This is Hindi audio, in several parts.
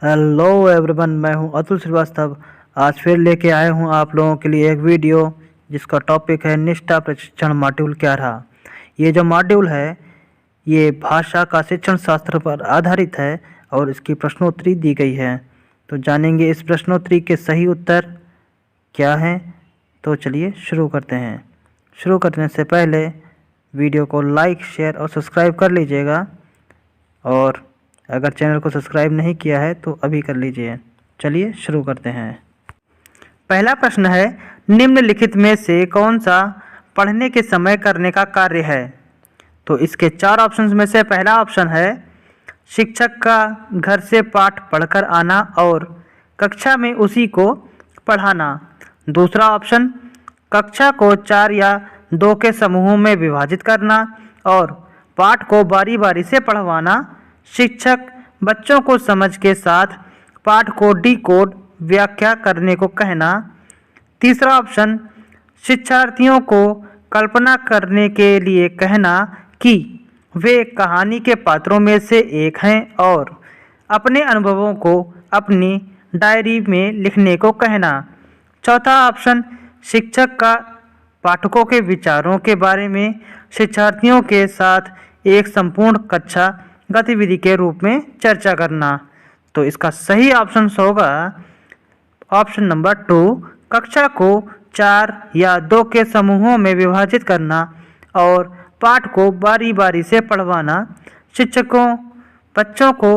हेलो एवरीवन, मैं हूं अतुल श्रीवास्तव। आज फिर लेके आए हूं आप लोगों के लिए एक वीडियो जिसका टॉपिक है निष्ठा प्रशिक्षण मॉड्यूल क्या रहा। ये जो मॉड्यूल है ये भाषा का शिक्षण शास्त्र पर आधारित है और इसकी प्रश्नोत्तरी दी गई है। तो जानेंगे इस प्रश्नोत्तरी के सही उत्तर क्या हैं। तो चलिए शुरू करते हैं। शुरू करने से पहले वीडियो को लाइक, शेयर और सब्सक्राइब कर लीजिएगा, और अगर चैनल को सब्सक्राइब नहीं किया है तो अभी कर लीजिए। चलिए शुरू करते हैं। पहला प्रश्न है, निम्नलिखित में से कौन सा पढ़ने के समय करने का कार्य है। तो इसके चार ऑप्शंस में से पहला ऑप्शन है शिक्षक का घर से पाठ पढ़कर आना और कक्षा में उसी को पढ़ाना। दूसरा ऑप्शन कक्षा को 4 या 2 के समूहों में विभाजित करना और पाठ को बारी बारी से पढ़वाना। शिक्षक बच्चों को समझ के साथ पाठ को डिकोड व्याख्या करने को कहना। तीसरा ऑप्शन शिक्षार्थियों को कल्पना करने के लिए कहना कि वे कहानी के पात्रों में से एक हैं और अपने अनुभवों को अपनी डायरी में लिखने को कहना। चौथा ऑप्शन शिक्षक का पाठकों के विचारों के बारे में शिक्षार्थियों के साथ एक संपूर्ण कक्षा गतिविधि के रूप में चर्चा करना। तो इसका सही ऑप्शन होगा ऑप्शन नंबर 2, कक्षा को 4 या 2 के समूहों में विभाजित करना और पाठ को बारी बारी से पढ़वाना। शिक्षकों बच्चों को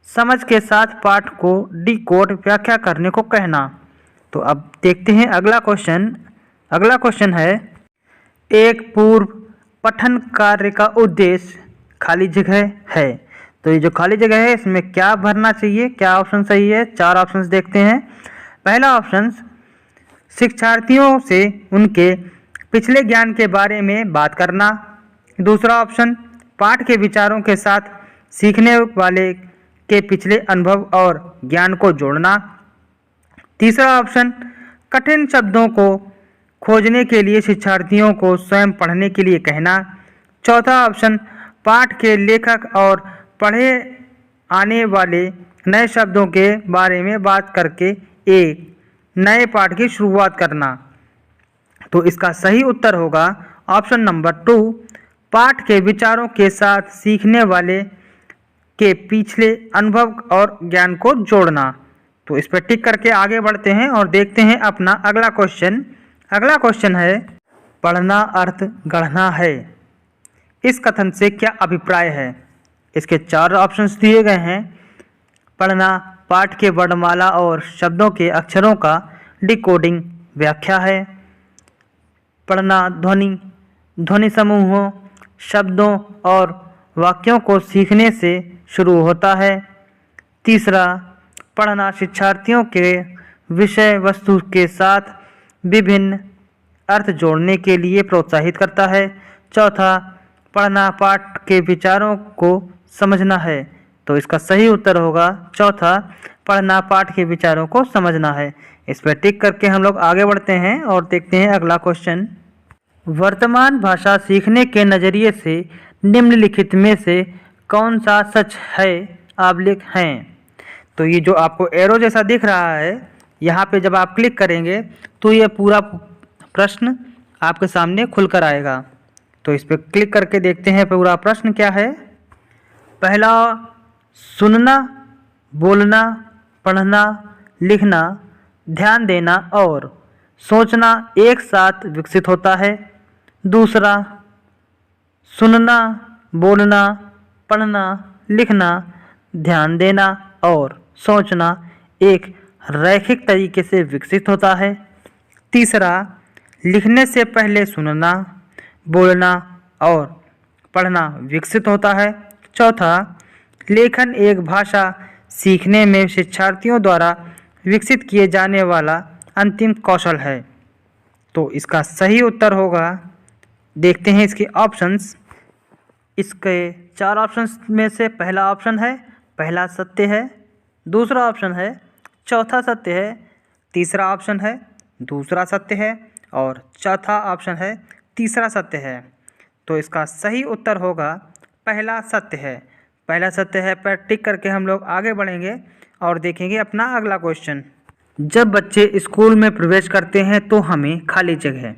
समझ के साथ पाठ को डिकोड व्याख्या करने को कहना। तो अब देखते हैं अगला क्वेश्चन। अगला क्वेश्चन है, एक पूर्व पठन कार्य का उद्देश्य खाली जगह है। तो ये जो खाली जगह है इसमें क्या भरना चाहिए, क्या ऑप्शन सही है। चार ऑप्शंस देखते हैं। पहला ऑप्शन शिक्षार्थियों से उनके पिछले ज्ञान के बारे में बात करना। दूसरा ऑप्शन पाठ के विचारों के साथ सीखने वाले के पिछले अनुभव और ज्ञान को जोड़ना। तीसरा ऑप्शन कठिन शब्दों को खोजने के लिए शिक्षार्थियों को स्वयं पढ़ने के लिए कहना। चौथा ऑप्शन पाठ के लेखक और पढ़े आने वाले नए शब्दों के बारे में बात करके एक नए पाठ की शुरुआत करना। तो इसका सही उत्तर होगा ऑप्शन नंबर 2, पाठ के विचारों के साथ सीखने वाले के पिछले अनुभव और ज्ञान को जोड़ना। तो इस पर टिक करके आगे बढ़ते हैं और देखते हैं अपना अगला क्वेश्चन। अगला क्वेश्चन है, पढ़ना अर्थ गढ़ना है, इस कथन से क्या अभिप्राय है। इसके चार ऑप्शंस दिए गए हैं। पढ़ना पाठ के वर्णमाला और शब्दों के अक्षरों का डिकोडिंग व्याख्या है। पढ़ना ध्वनि समूहों, शब्दों और वाक्यों को सीखने से शुरू होता है। तीसरा, पढ़ना शिक्षार्थियों के विषय वस्तु के साथ विभिन्न अर्थ जोड़ने के लिए प्रोत्साहित करता है। चौथा, पढ़ना पाठ के विचारों को समझना है। तो इसका सही उत्तर होगा चौथा, पढ़ना पाठ के विचारों को समझना है। इस पर टिक करके हम लोग आगे बढ़ते हैं और देखते हैं अगला क्वेश्चन। वर्तमान भाषा सीखने के नज़रिए से निम्नलिखित में से कौन सा सच है आबलिक हैं। तो ये जो आपको एरो जैसा दिख रहा है, यहाँ पे जब आप क्लिक करेंगे तो ये पूरा प्रश्न आपके सामने खुलकर आएगा। तो इस पर क्लिक करके देखते हैं पूरा प्रश्न क्या है। पहला, सुनना, बोलना, पढ़ना, लिखना, ध्यान देना और सोचना एक साथ विकसित होता है। दूसरा, सुनना, बोलना, पढ़ना, लिखना, ध्यान देना और सोचना एक रैखिक तरीके से विकसित होता है। तीसरा, लिखने से पहले सुनना, बोलना और पढ़ना विकसित होता है। चौथा, लेखन एक भाषा सीखने में शिक्षार्थियों द्वारा विकसित किए जाने वाला अंतिम कौशल है। तो इसका सही उत्तर होगा, देखते हैं इसके ऑप्शंस। इसके चार ऑप्शंस में से पहला ऑप्शन है, पहला सत्य है। दूसरा ऑप्शन है, चौथा सत्य है। तीसरा ऑप्शन है, दूसरा सत्य है। और चौथा ऑप्शन है, तीसरा सत्य है। तो इसका सही उत्तर होगा पहला सत्य है। पहला सत्य है पर टिक करके हम लोग आगे बढ़ेंगे और देखेंगे अपना अगला क्वेश्चन। जब बच्चे स्कूल में प्रवेश करते हैं तो हमें खाली जगह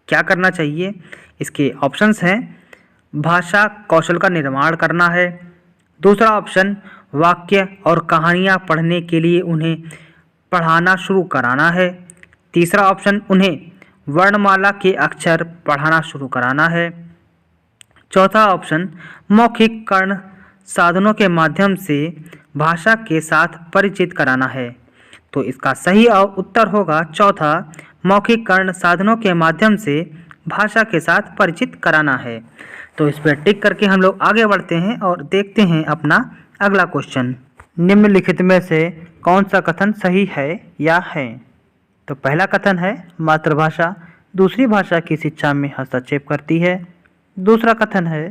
क्या करना चाहिए? इसके ऑप्शंस हैं, भाषा कौशल का निर्माण करना है। दूसरा ऑप्शन, वाक्य और कहानियाँ पढ़ने के लिए उन्हें पढ़ाना शुरू कराना है। तीसरा ऑप्शन, उन्हें वर्णमाला के अक्षर पढ़ाना शुरू कराना है। चौथा ऑप्शन, मौखिक कर्ण साधनों के माध्यम से भाषा के साथ परिचित कराना है। तो इसका सही उत्तर होगा चौथा, मौखिक कर्ण साधनों के माध्यम से भाषा के साथ परिचित कराना है। तो इस पर टिक करके हम लोग आगे बढ़ते हैं और देखते हैं अपना अगला क्वेश्चन। निम्नलिखित में से कौन सा कथन सही है या है? तो पहला कथन है, मातृभाषा दूसरी भाषा की शिक्षा में हस्तक्षेप करती है। दूसरा कथन है,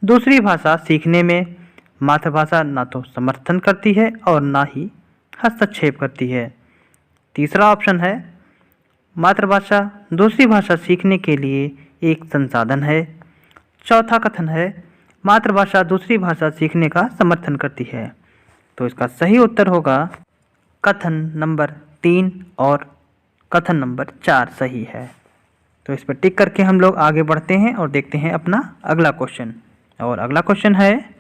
दूसरी भाषा सीखने में मातृभाषा ना तो समर्थन करती है और ना ही हस्तक्षेप करती है। तीसरा ऑप्शन है, मातृभाषा दूसरी भाषा सीखने के लिए एक संसाधन है। चौथा कथन है, मातृभाषा दूसरी भाषा सीखने का समर्थन करती है। तो इसका सही उत्तर होगा कथन नंबर 3 और कथन नंबर 4 सही है। तो इस पर टिक करके हम लोग आगे बढ़ते हैं और देखते हैं अपना अगला क्वेश्चन। और अगला क्वेश्चन है,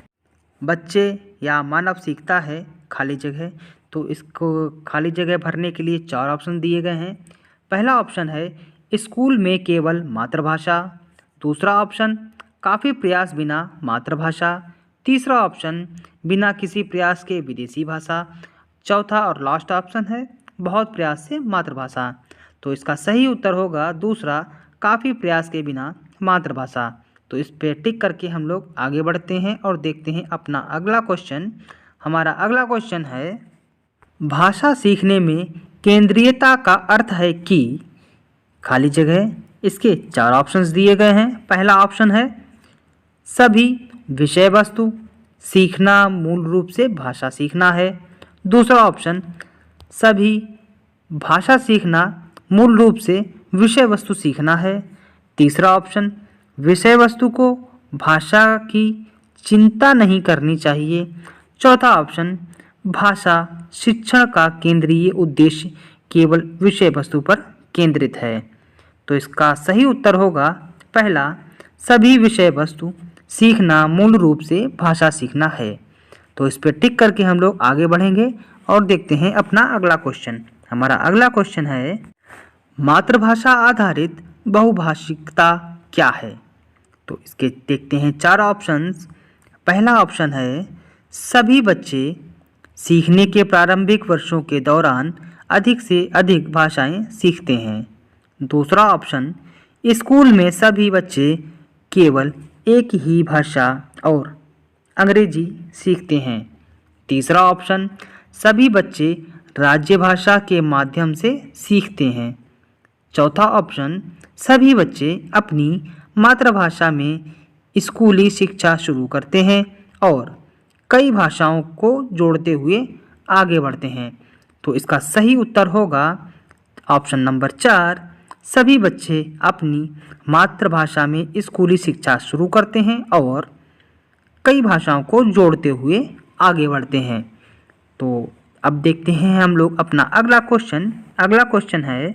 बच्चे या मानव सीखता है खाली जगह। तो इसको खाली जगह भरने के लिए 4 ऑप्शन दिए गए हैं। पहला ऑप्शन है, स्कूल में केवल मातृभाषा। दूसरा ऑप्शन, काफ़ी प्रयास बिना मातृभाषा। तीसरा ऑप्शन, बिना किसी प्रयास के विदेशी भाषा। चौथा और लास्ट ऑप्शन है, बहुत प्रयास से मातृभाषा। तो इसका सही उत्तर होगा दूसरा, काफ़ी प्रयास के बिना मातृभाषा। तो इस पे टिक करके हम लोग आगे बढ़ते हैं और देखते हैं अपना अगला क्वेश्चन। हमारा अगला क्वेश्चन है, भाषा सीखने में केंद्रीयता का अर्थ है कि खाली जगह। इसके 4 ऑप्शंस दिए गए हैं। पहला ऑप्शन है, सभी विषय वस्तु सीखना मूल रूप से भाषा सीखना है। दूसरा ऑप्शन, सभी भाषा सीखना मूल रूप से विषय वस्तु सीखना है। तीसरा ऑप्शन, विषय वस्तु को भाषा की चिंता नहीं करनी चाहिए। चौथा ऑप्शन, भाषा शिक्षण का केंद्रीय उद्देश्य केवल विषय वस्तु पर केंद्रित है। तो इसका सही उत्तर होगा पहला, सभी विषय वस्तु सीखना मूल रूप से भाषा सीखना है। तो इस पर टिक करके हम लोग आगे बढ़ेंगे और देखते हैं अपना अगला क्वेश्चन। हमारा अगला क्वेश्चन है, मातृभाषा आधारित बहुभाषिकता क्या है? तो इसके देखते हैं 4 ऑप्शंस। पहला ऑप्शन है, सभी बच्चे सीखने के प्रारंभिक वर्षों के दौरान अधिक से अधिक भाषाएं सीखते हैं। दूसरा ऑप्शन, स्कूल में सभी बच्चे केवल एक ही भाषा और अंग्रेजी सीखते हैं। तीसरा ऑप्शन, सभी बच्चे राज्य भाषा के माध्यम से सीखते हैं। चौथा ऑप्शन, सभी बच्चे अपनी मातृभाषा में स्कूली शिक्षा शुरू करते हैं और कई भाषाओं को जोड़ते हुए आगे बढ़ते हैं। तो इसका सही उत्तर होगा ऑप्शन नंबर 4, सभी बच्चे अपनी मातृभाषा में स्कूली शिक्षा शुरू करते हैं और कई भाषाओं को जोड़ते हुए आगे बढ़ते हैं। तो अब देखते हैं हम लोग अपना अगला क्वेश्चन। अगला क्वेश्चन है,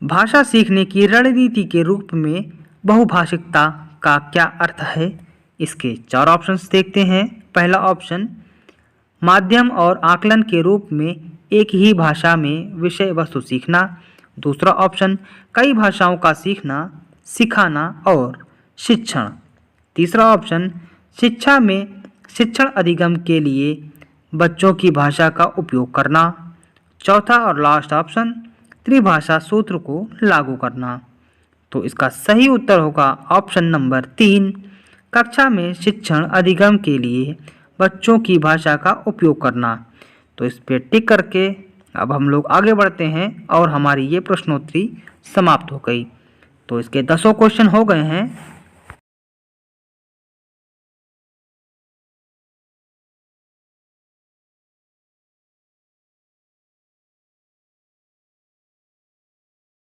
भाषा सीखने की रणनीति के रूप में बहुभाषिकता का क्या अर्थ है? इसके 4 ऑप्शंस देखते हैं। पहला ऑप्शन, माध्यम और आकलन के रूप में एक ही भाषा में विषय वस्तु सीखना। दूसरा ऑप्शन, कई भाषाओं का सीखना, सिखाना और शिक्षण। तीसरा ऑप्शन, शिक्षा में शिक्षण अधिगम के लिए बच्चों की भाषा का उपयोग करना। चौथा और लास्ट ऑप्शन, त्रिभाषा सूत्र को लागू करना। तो इसका सही उत्तर होगा ऑप्शन नंबर 3, कक्षा में शिक्षण अधिगम के लिए बच्चों की भाषा का उपयोग करना। तो इस पर टिक करके अब हम लोग आगे बढ़ते हैं और हमारी ये प्रश्नोत्तरी समाप्त हो गई। तो इसके 10 क्वेश्चन हो गए हैं।